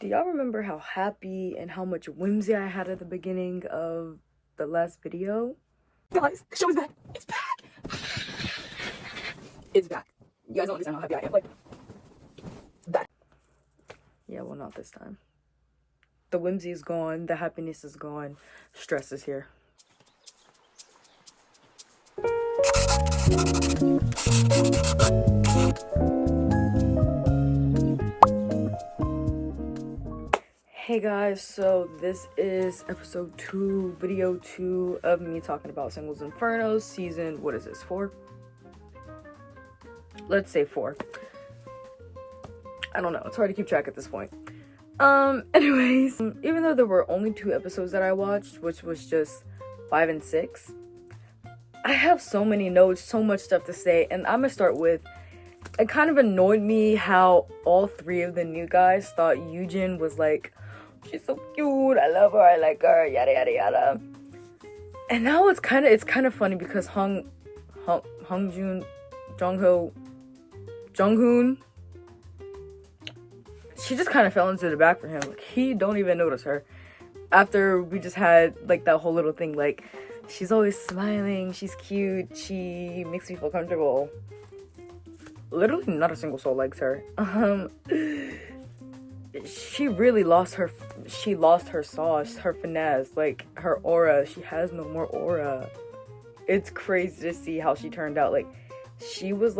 Do y'all remember how happy and how much whimsy I had at the beginning of the last video? Guys, the show is back. It's back. It's back. You guys don't understand how happy I am. Like, that. Yeah, well, not this time. The whimsy is gone. The happiness is gone. Stress is here. Hey guys, so this is episode 2, video 2 of me talking about Singles Inferno season, what is this, 4? Let's say 4. I don't know, it's hard to keep track at this point. Anyways, even though there were only 2 episodes that I watched, which was just 5 and 6, I have so many notes, so much stuff to say, and I'm gonna start with, it kind of annoyed me how all 3 of the new guys thought Yujin was like, she's so cute, I love her, I like her, yada yada yada. And now it's kind of funny because Junghoon, she just kind of fell into the back for him. Like, he don't even notice her. After we just had like that whole little thing, like, she's always smiling, she's cute, she makes me feel comfortable. Literally not a single soul likes her. She really lost her sauce, her finesse, like her aura. She has no more aura. It's crazy to see how she turned out. Like, she was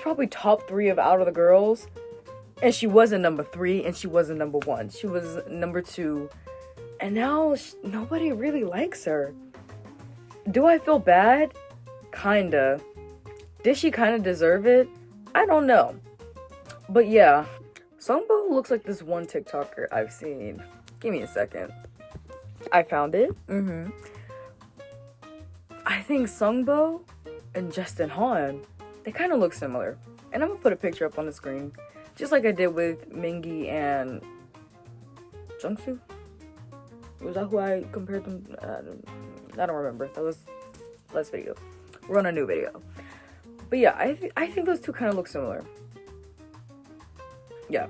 probably top 3 of out of the girls, and she wasn't number 3 and she wasn't number 1. She was number 2, and now nobody really likes her. Do I feel bad? Kinda. Did she kind of deserve it? I don't know. But yeah, Sungbo looks like this one TikToker I've seen. Give me a second. I found it. I think Sungbo and Justin Han, they kind of look similar. And I'm gonna put a picture up on the screen, just like I did with Mingi and Jungsu. Was that who I compared them? I don't remember. That was last video. We're on a new video. But yeah, I think those two kind of look similar. Yeah.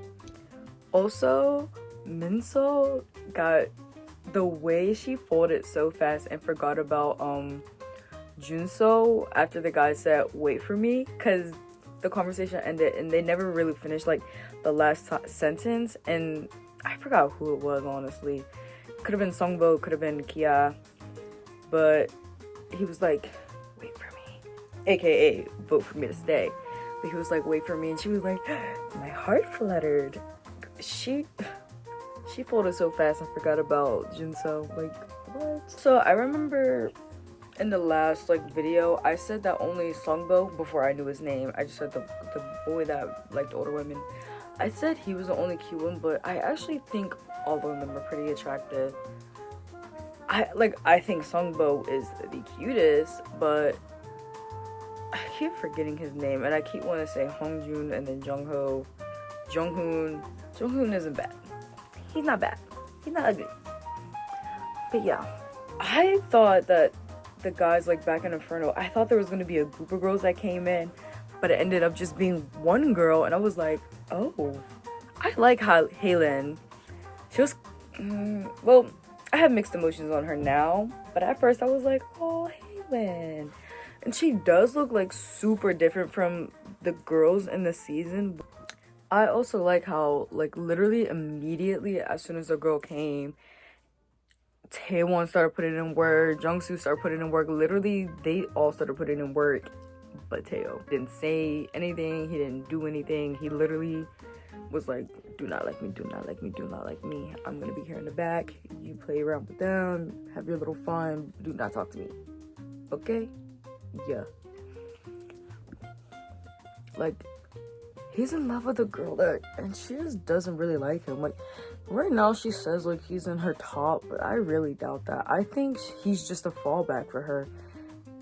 Also, Minso got the way she folded so fast and forgot about Junso after the guy said wait for me, because the conversation ended and they never really finished like the last sentence, and I forgot who it was, honestly. Could have been Sungbo, could have been Kia, but he was like wait for me, aka vote for me to stay. But he was like wait for me, and she was like my heart fluttered. She folded so fast and forgot about Junso. Like, what? So I remember in the last like video I said that only Sungbo, before I knew his name, I just said the boy that liked older women, I said he was the only cute one, but I actually think all of them are pretty attractive. I think Sungbo is the cutest, but I keep forgetting his name, and I keep wanting to say Hongjun and then Junghoon. Junghoon isn't bad. He's not bad. He's not ugly. But yeah, I thought that the guys like back in Inferno, I thought there was gonna be a group of girls that came in, but it ended up just being one girl, and I was like, oh, I like Haylin. She was, well, I have mixed emotions on her now, but at first I was like, oh, Haylin. And she does look like super different from the girls in the season. I also like how, like, literally immediately as soon as the girl came, Taewon started putting in work, Jungsu started putting in work. Literally, they all started putting in work, but Taeo didn't say anything. He didn't do anything. He literally was like, do not like me, do not like me, do not like me. I'm gonna be here in the back. You play around with them, have your little fun. Do not talk to me. Okay? Yeah. Like, he's in love with a girl and she just doesn't really like him. Like, right now she says like he's in her top, but I really doubt that. I think he's just a fallback for her,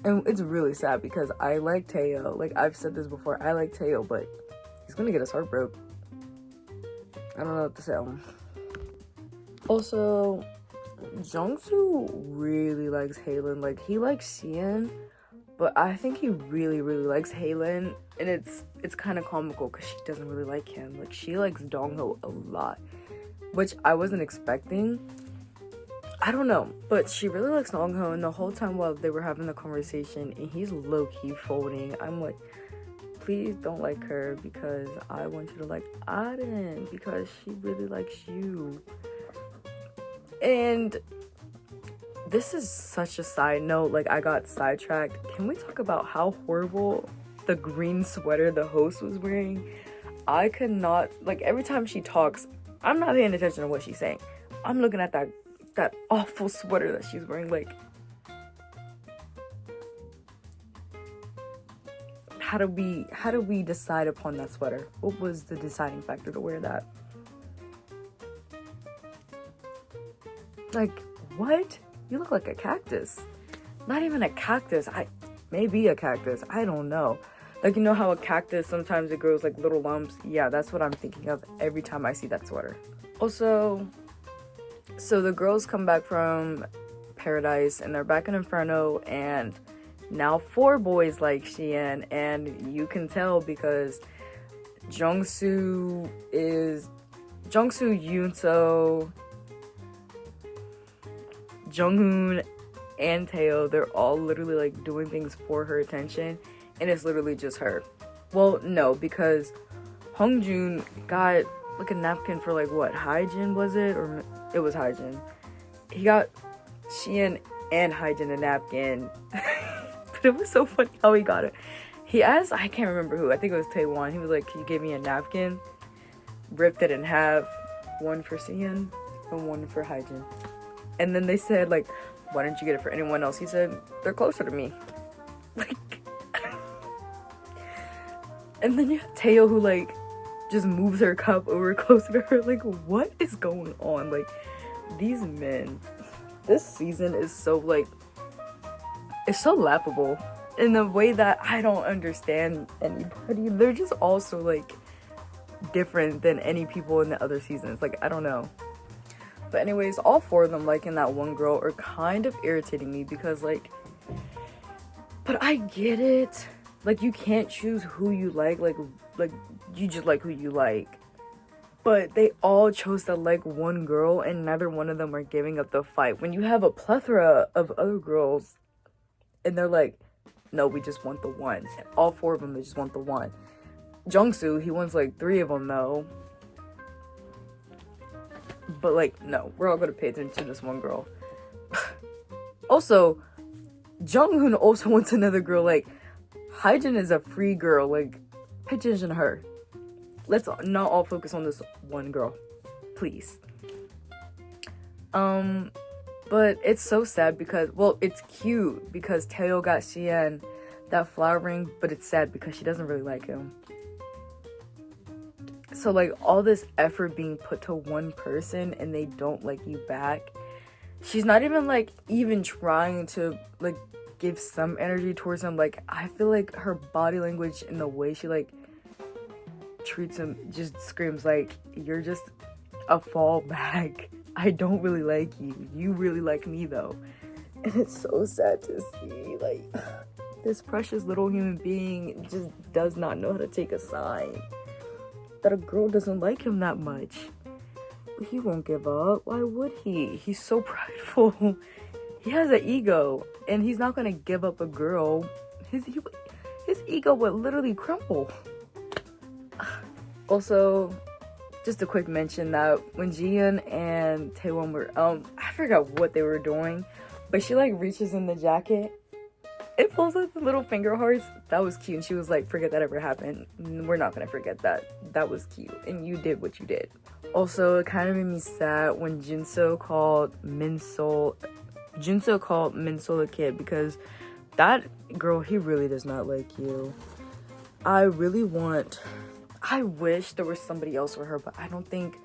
and it's really sad because I like Taeo. Like, I've said this before, I like Taeo, but he's gonna get his heart broke. I don't know what to say. Also, Jungsu really likes Haylin. Like, he likes Sian, But I think he really, really likes Haylin, and it's kind of comical because she doesn't really like him. Like, she likes Dongho a lot, which I wasn't expecting. I don't know, but she really likes Dongho, and the whole time while they were having the conversation, and he's low-key folding, I'm like, please don't like her because I want you to like Aden because she really likes you. And this is such a side note, like, I got sidetracked. Can we talk about how horrible the green sweater the host was wearing? I could not, like, every time she talks, I'm not paying attention to what she's saying. I'm looking at that awful sweater that she's wearing. Like, how do we decide upon that sweater? What was the deciding factor to wear that? Like, what? You look like a cactus. Not even a cactus. Maybe a cactus. I don't know. Like, you know how a cactus, sometimes it grows like little lumps? Yeah, that's what I'm thinking of every time I see that sweater. Also, so the girls come back from Paradise and they're back in Inferno, and now 4 boys like Xian, and you can tell because Jungsu, Yoonso, Junghoon, and Taeho, they're all literally like doing things for her attention, and it's literally just her. Well, no, because Hongjoon got like a napkin for like what, Hyejin was it? Or it was Hyejin. He got Xian and Hyejin a napkin. But it was so funny how he got it. He asked, I can't remember who, I think it was Taewon. He was like, can you give me a napkin? Ripped it in half. 1 for Xian and 1 for Hyejin. And then they said, like, why didn't you get it for anyone else? He said, they're closer to me. Like, and then you have Taeho who, like, just moves her cup over closer to her. Like, what is going on? Like, these men, this season is so, like, it's so laughable in the way that I don't understand anybody. They're just also, like, different than any people in the other seasons. Like, I don't know. But anyways, all 4 of them liking that one girl are kind of irritating me because, like, but I get it. Like, you can't choose who you like you just like who you like. But they all chose to like one girl, and neither one of them are giving up the fight. When you have a plethora of other girls, and they're like, no, we just want the one. And all 4 of them, they just want the one. Jungsu, he wants like 3 of them though. But like, no, we're all gonna pay attention to this one girl. Also, Junghoon also wants another girl. Like, Hyejin is a free girl. Like, pay attention to her. Let's not all focus on this one girl, please. But it's so sad because, well, it's cute because Taeho got Xian that flower ring, but it's sad because she doesn't really like him. So, like, all this effort being put to one person and they don't like you back. She's not even, like, even trying to, like, give some energy towards him. Like, I feel like her body language and the way she, like, treats him just screams, like, you're just a fallback. I don't really like you. You really like me, though. And it's so sad to see, like, this precious little human being just does not know how to take a sign. That a girl doesn't like him that much. But he won't give up. Why would he? He's so prideful. He has an ego. And he's not gonna give up a girl. His ego would literally crumble. Also, just a quick mention that when Jiyeon and Taewon were, I forgot what they were doing, but she, like, reaches in the jacket. It pulls out the little finger hearts. That was cute. And she was like, forget that ever happened. We're not gonna forget that. That was cute. And you did what you did. Also, it kind of made me sad when Jinso called Minsol a kid, because that girl, he really does not like you. I wish there was somebody else for her, but I don't think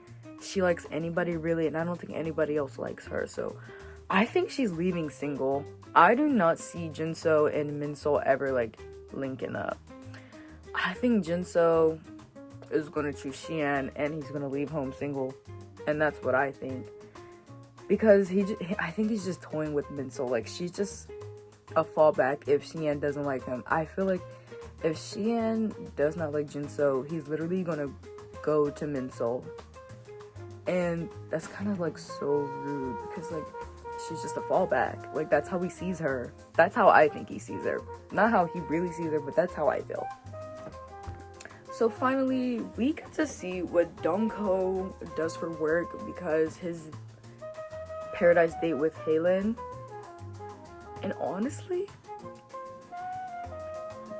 she likes anybody really, and I don't think anybody else likes her. So I think she's leaving single. I do not see Jinso and Minsol ever, like, linking up. I think Jinso is going to choose Xian and he's going to leave home single. And that's what I think. Because I think he's just toying with Minsol. Like, she's just a fallback if Xian doesn't like him. I feel like if Xian does not like Jinso, he's literally gonna go to Minso. And that's kind of like so rude because like she's just a fallback. Like that's how he sees her. That's how I think he sees her. Not how he really sees her, but that's how I feel. So finally, we get to see what Dongho does for work because his paradise date with Halen. And honestly,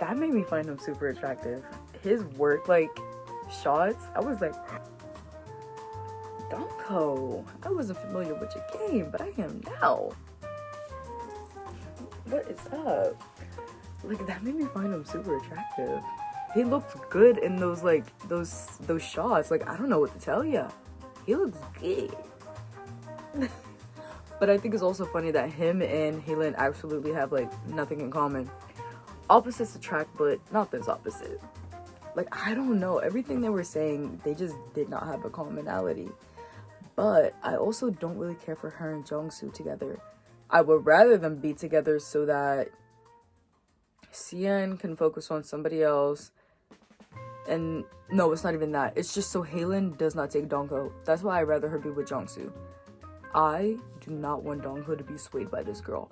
that made me find him super attractive. His work, like, shots, I was like, Dongho, I wasn't familiar with your game, but I am now. What is up? Like, that made me find him super attractive. He looks good in those, like, those shots. Like, I don't know what to tell ya. He looks good. But I think it's also funny that him and Halen absolutely have, like, nothing in common. Opposites attract, but not this opposite. Like, I don't know. Everything they were saying, they just did not have a commonality. But I also don't really care for her and Jongsu together. I would rather them be together so that Xian can focus on somebody else. And no, it's not even that. It's just so Halen does not take Dongho. That's why I'd rather her be with Jongsu. I do not want Dongho to be swayed by this girl.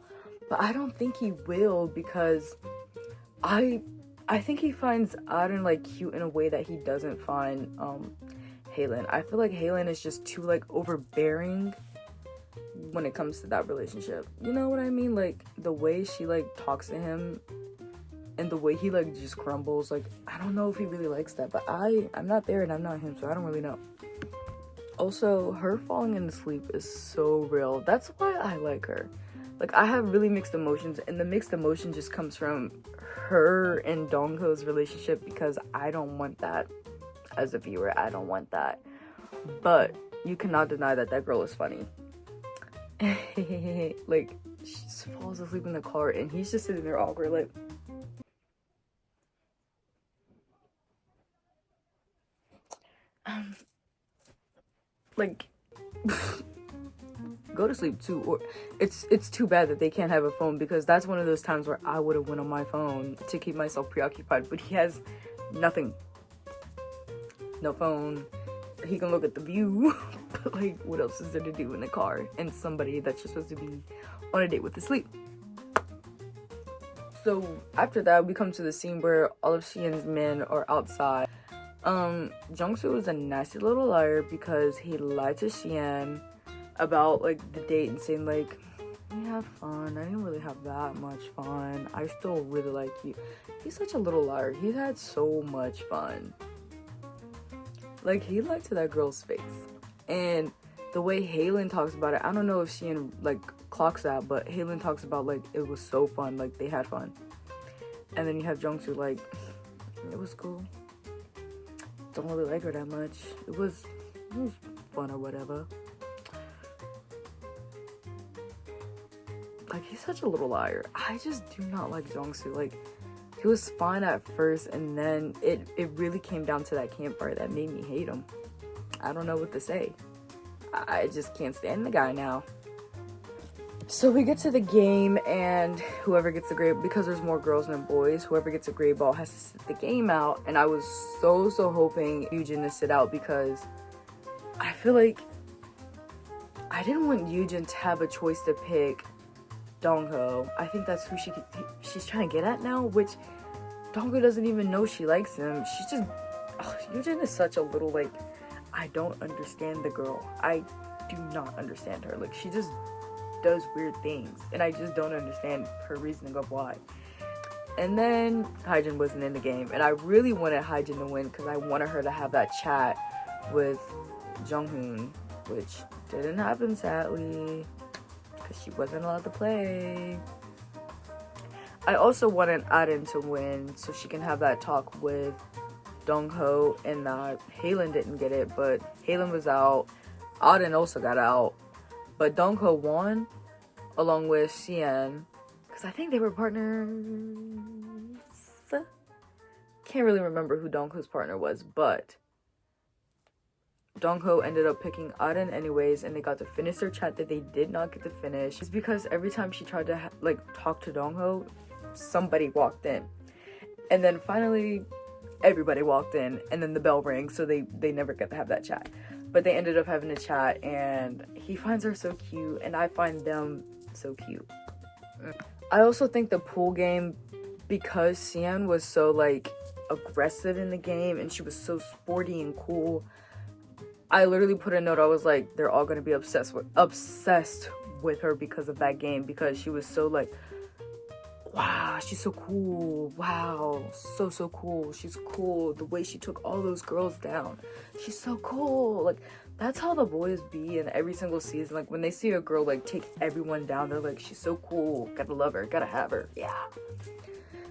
But I don't think he will because I think he finds Aren like cute in a way that he doesn't find Halen. I feel like Halen is just too like overbearing when it comes to that relationship. You know what I mean? Like the way she like talks to him and the way he like just crumbles. Like I don't know if he really likes that, but I'm not there and I'm not him, so I don't really know. Also, her falling asleep is so real. That's why I like her. Like I have really mixed emotions, and the mixed emotion just comes from her and Dongho's relationship because I don't want that as a viewer. I don't want that. But you cannot deny that that girl is funny. Like she just falls asleep in the car and he's just sitting there awkward like go to sleep too. Or it's too bad that they can't have a phone because that's one of those times where I would have went on my phone to keep myself preoccupied, but he has nothing. No phone. He can look at the view, but like what else is there to do in the car and somebody that's just supposed to be on a date with the sleep? So after that we come to the scene where all of Xian's men are outside. Jongsu is a nasty little liar because he lied to Xian about like the date and saying like, we had fun, I didn't really have that much fun, I still really like you. He's such a little liar. He had so much fun. Like he lied to that girl's face. And the way Halen talks about it, I don't know if Xian like clocks that, but Halen talks about like it was so fun, like they had fun. And then you have Jongsu like, it was cool, don't really like her that much, it was fun or whatever. Like he's such a little liar. I just do not like Jongsu. Like he was fine at first and then it really came down to that campfire that made me hate him. I don't know what to say. I just can't stand the guy now. So we get to the game and whoever gets the gray, because there's more girls than boys, whoever gets a gray ball has to sit the game out. And I was so hoping Yujin to sit out because I feel like I didn't want Yujin to have a choice to pick Dongho. I think that's who she's trying to get at now, which Dongho doesn't even know she likes him. She's just, Yujin is such a little, like, I don't understand the girl. I do not understand her. Like, she just does weird things, and I just don't understand her reasoning of why. And then Hyejin wasn't in the game, and I really wanted Hyejin to win because I wanted her to have that chat with Jonghoon, which didn't happen, sadly, because she wasn't allowed to play. I also wanted Aren to win so she can have that talk with Dongho, and Halen didn't get it, but Halen was out. Aren also got out, but Dongho won along with Xian because I think they were partners. Can't really remember who Dongho's partner was, but Dongho ended up picking Aden anyways, and they got to finish their chat that they did not get to finish. It's because every time she tried to like talk to Dongho, somebody walked in, and then finally everybody walked in, and then the bell rang, so they never get to have that chat. But they ended up having a chat, and he finds her so cute, and I find them so cute. I also think the pool game, because Sian was so like aggressive in the game and she was so sporty and cool, I literally put a note. I was like, they're all gonna be obsessed with her because of that game, because she was so like, wow, she's so cool, wow, so cool, she's cool, the way she took all those girls down, she's so cool. Like, that's how the boys be in every single season. Like, when they see a girl like take everyone down, they're like, she's so cool, gotta love her, gotta have her. Yeah.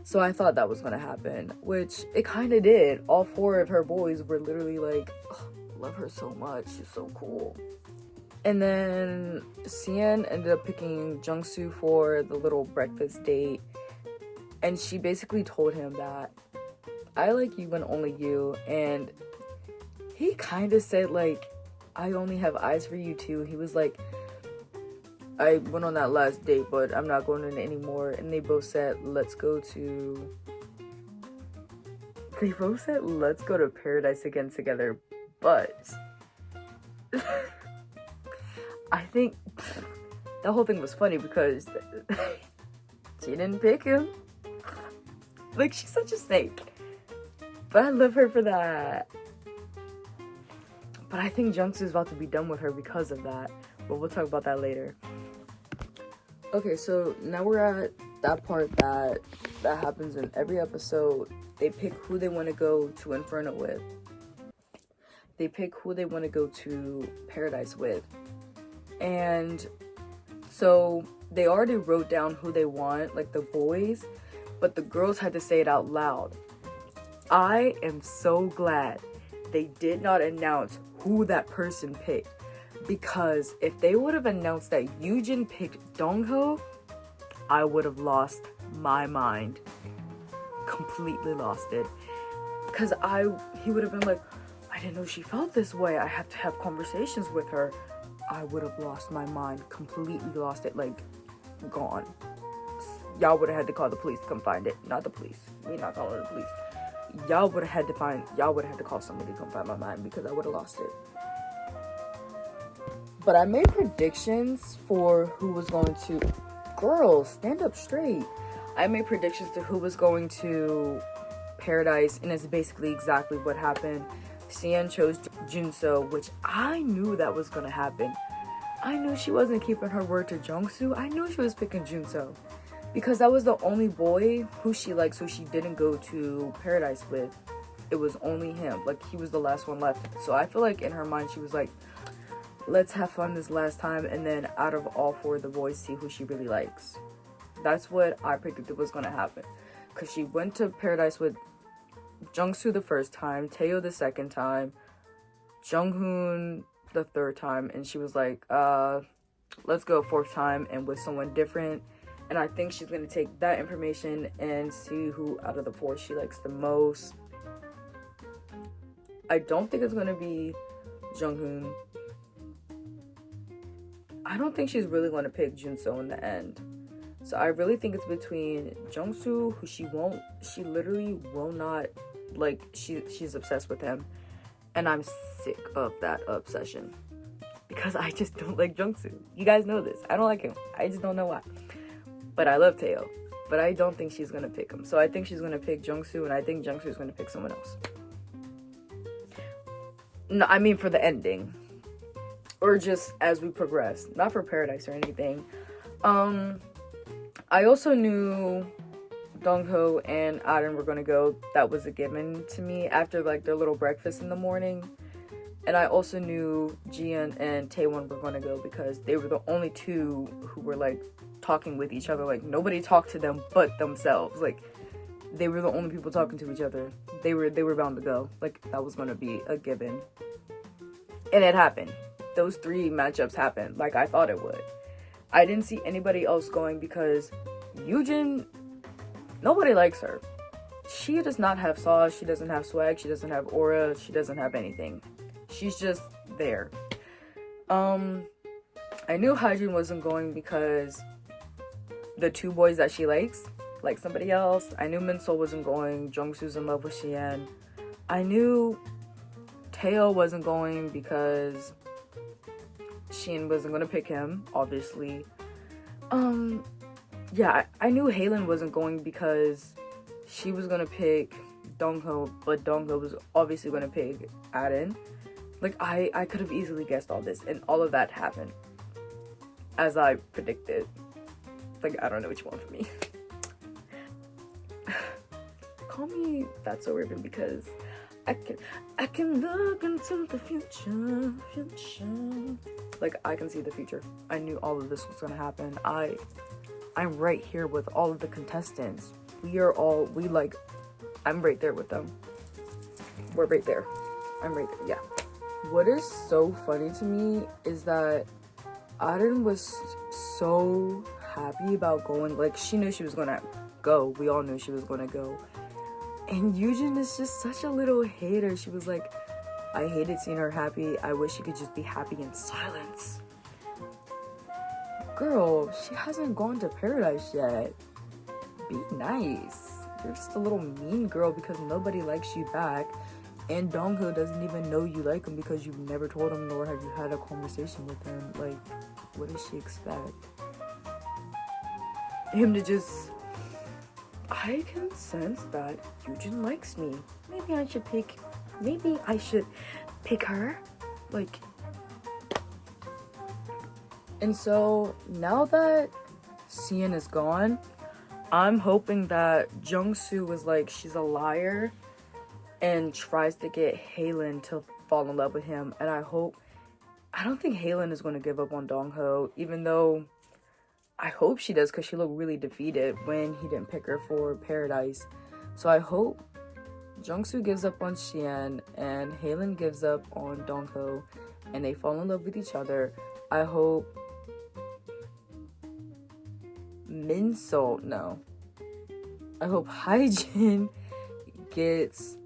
So I thought that was gonna happen, which it kind of did. All 4 of her boys were literally like, oh, love her so much, she's so cool. And then Sian ended up picking Jungsu for the little breakfast date, and she basically told him that I like you and only you, and he kind of said like, I only have eyes for you too. He was like, I went on that last date, but I'm not going on it anymore. And they both said, let's go to paradise again together. But I think the whole thing was funny because she didn't pick him. Like, she's such a snake. But I love her for that. But I think Jungsu's about to be done with her because of that. But we'll talk about that later. Okay, so now we're at that part that happens in every episode. They pick who they want to go to Inferno with. They pick who they want to go to Paradise with. And so they already wrote down who they want, like the boys, but the girls had to say it out loud. I am so glad they did not announce who that person picked, because if they would have announced that Yoojin picked Dongho, I would have lost my mind. Completely lost it. Because he would have been like, I didn't know she felt this way, I have to have conversations with her. I would have lost my mind, completely lost it, like, gone. Y'all would have had to call the police to come find it. Not the police. We not calling the police. Y'all would have had to call somebody to come find my mind, because I would have lost it. But I made predictions for who was going to... Girls, stand up straight. I made predictions to who was going to Paradise, and it's basically exactly what happened. Sian chose Junso, which I knew that was going to happen. I knew she wasn't keeping her word to Jungsu. I knew she was picking Junso, because that was the only boy who she liked, so she didn't go to Paradise with. It was only him. Like, he was the last one left. So I feel like in her mind, she was like, let's have fun this last time, and then out of all 4 of the boys, see who she really likes. That's what I predicted was going to happen. Because she went to Paradise with Jungsu the first time, Taeyo the second time, Junghoon the third time, and she was like, let's go 4th time and with someone different. And I think she's going to take that information and see who out of the 4 she likes the most. I don't think it's going to be Junghoon. I don't think she's really going to pick Junso in the end. So I really think it's between Jungsu, who she literally will not, like, she's obsessed with him. And I'm sick of that obsession, because I just don't like Jungsu. You guys know this. I don't like him. I just don't know why. But I love Taeyo. But I don't think she's going to pick him. So I think she's going to pick Jungsu, and I think Jungsu is going to pick someone else. No, I mean for the ending. Or just as we progress. Not for Paradise or anything. I also knew Dongho and Aden were going to go. That was a given to me after, like, their little breakfast in the morning. And I also knew Jian and Taewon were going to go, because they were the only 2 who were, like, talking with each other. Like, nobody talked to them but themselves. Like, they were the only people talking to each other. They were bound to go. Like, that was going to be a given. And it happened. Those 3 matchups happened like I thought it would. I didn't see anybody else going, because Yoojin, nobody likes her. She does not have sauce, she doesn't have swag, she doesn't have aura, she doesn't have anything. She's just there. I knew Hyjin wasn't going because the two boys that she likes like somebody else. I knew Minsol wasn't going. Jungsu's in love with Xian. I knew Taeho wasn't going because Xian wasn't gonna pick him, obviously. Yeah, I knew Haelin wasn't going because she was gonna pick Dongho, but Dongho was obviously gonna pick Aden. Like, I could have easily guessed all this, and all of that happened as I predicted. Like, I don't know which one for me. Call me That's So Urban because I can look into the future. Like, I can see the future. I knew all of this was gonna happen. I'm right here with all of the contestants. I'm right there with them. We're right there. I'm right there, yeah. What is so funny to me is that Aden was so happy about going. Like, she knew she was gonna go. We all knew she was gonna go. And Yujin is just such a little hater. She was like, I hated seeing her happy. I wish she could just be happy in silence. Girl, she hasn't gone to paradise yet. Be nice. You're just a little mean girl because nobody likes you back. And Dongho doesn't even know you like him because you've never told him, nor have you had a conversation with him. Like, what does she expect? Him to just... I can sense that Yujin likes me. Maybe I should pick her. Like... And so, now that Xian is gone, I'm hoping that Jungsu was like, she's a liar and tries to get Haelin to fall in love with him. And I don't think Haelin is going to give up on Dongho, even though I hope she does because she looked really defeated when he didn't pick her for Paradise. So I hope Jungsu gives up on Xian and Haelin gives up on Dongho and they fall in love with each other. I hope I hope Hyjin gets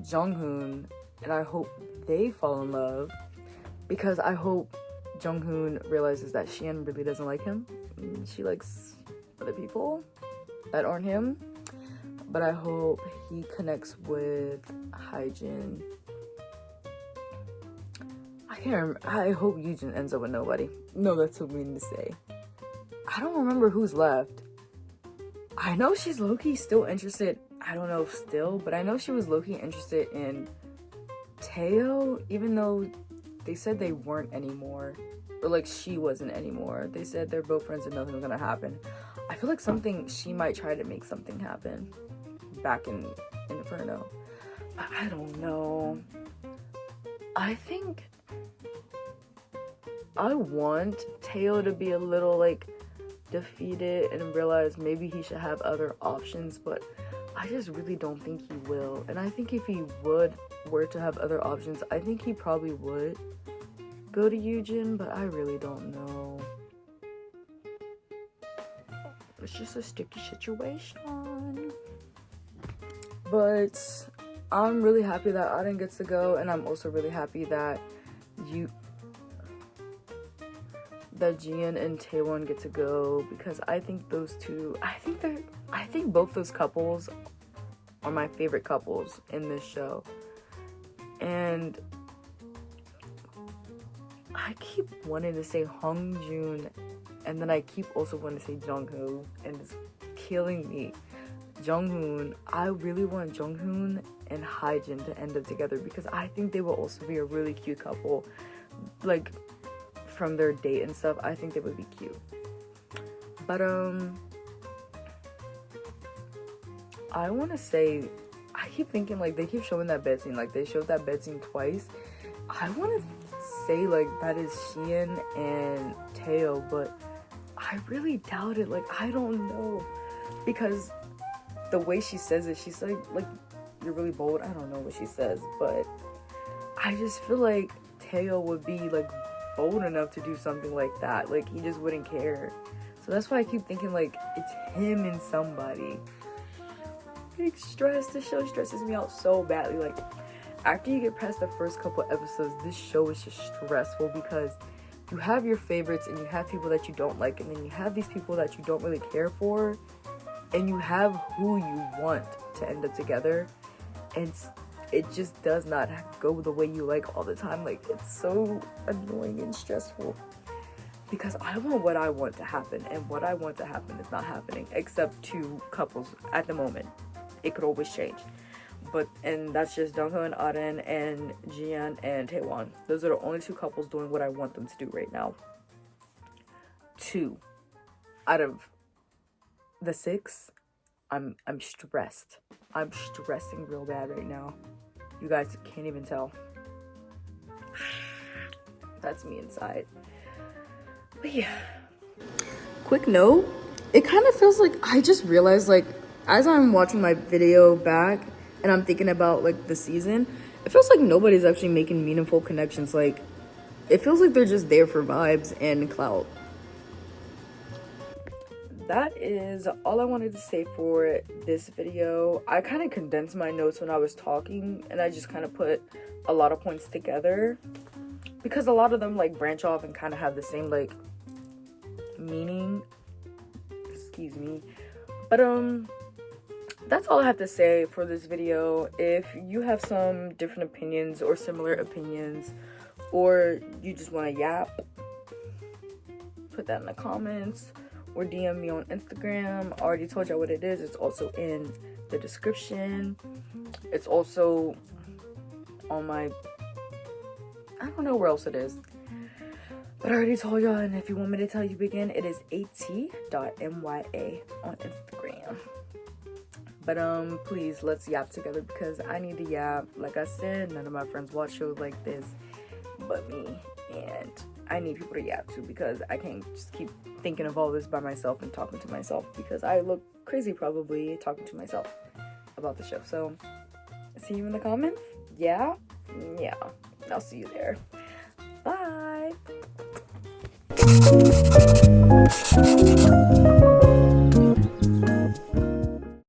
Jonghoon and I hope they fall in love because I hope Jonghoon realizes that Xian really doesn't like him. She likes other people that aren't him. But I hope he connects with Hyjin. I can't remember. I hope Yujin ends up with nobody. No, that's so mean to say. I don't remember who's left. I know she's low-key still interested. I don't know if still, but I know she was low-key interested in Taeho, even though they said they weren't anymore. Or like she wasn't anymore. They said they're both friends and nothing was gonna happen. I feel like she might try to make something happen back in Inferno. But I don't know. I think I want Taeho to be a little like defeated and realize maybe he should have other options, but I just really don't think he will. And I think if he were to have other options, I think he probably would go to Yujin, but I really don't know. It's just a sticky situation. But I'm really happy that Aden gets to go, and I'm also really happy that Jian and Taewon get to go because I think those two, I think both those couples are my favorite couples in this show. And I keep wanting to say Hongjoon, and then I keep also wanting to say Jongho, and it's killing me. Jonghoon, I really want Jonghoon and Hyjin to end up together because I think they will also be a really cute couple. Like, from their date and stuff, I think they would be cute. But, I want to say, I keep thinking, like, they keep showing that bed scene. Like, they showed that bed scene twice. I want to say, like, that is Xian and Taeho, but I really doubt it. Like, I don't know. Because the way she says it, she's like, you're really bold. I don't know what she says, but I just feel like Taeho would be, like, bold enough to do something like that. Like, he just wouldn't care. So that's why I keep thinking, like, it's him and somebody. Big stress. This show stresses me out so badly. Like, after you get past the first couple episodes, this show is just stressful because you have your favorites and you have people that you don't like, and then you have these people that you don't really care for, and you have who you want to end up together, and it just does not go the way you like all the time. Like, it's so annoying and stressful because I want what I want to happen, and what I want to happen is not happening, except 2 couples at the moment. It could always change. And that's just Dongho and Auden and Jian and Taewon. Those are the only 2 couples doing what I want them to do right now. 2 out of the 6, I'm stressed. I'm stressing real bad right now. You guys can't even tell. That's me inside. But yeah. Quick note, it kind of feels like I just realized, like, as I'm watching my video back and I'm thinking about, like, the season, it feels like nobody's actually making meaningful connections. Like, it feels like they're just there for vibes and clout. That is all I wanted to say for this video. I kind of condensed my notes when I was talking, and I just kind of put a lot of points together because a lot of them, like, branch off and kind of have the same, like, meaning. Excuse me. But that's all I have to say for this video. If you have some different opinions or similar opinions, or you just want to yap, put that in the comments or DM me on Instagram. I already told y'all what it is. It's also in the description. It's also on my, I don't know where else it is, but I already told y'all. And if you want me to tell you again, it is at.mya on Instagram. But please, let's yap together because I need to yap. Like I said, none of my friends watch shows like this but me, and I need people to yap too because I can't just keep thinking of all this by myself and talking to myself, because I look crazy probably talking to myself about the show. So see you in the comments. Yeah, I'll see you there. Bye.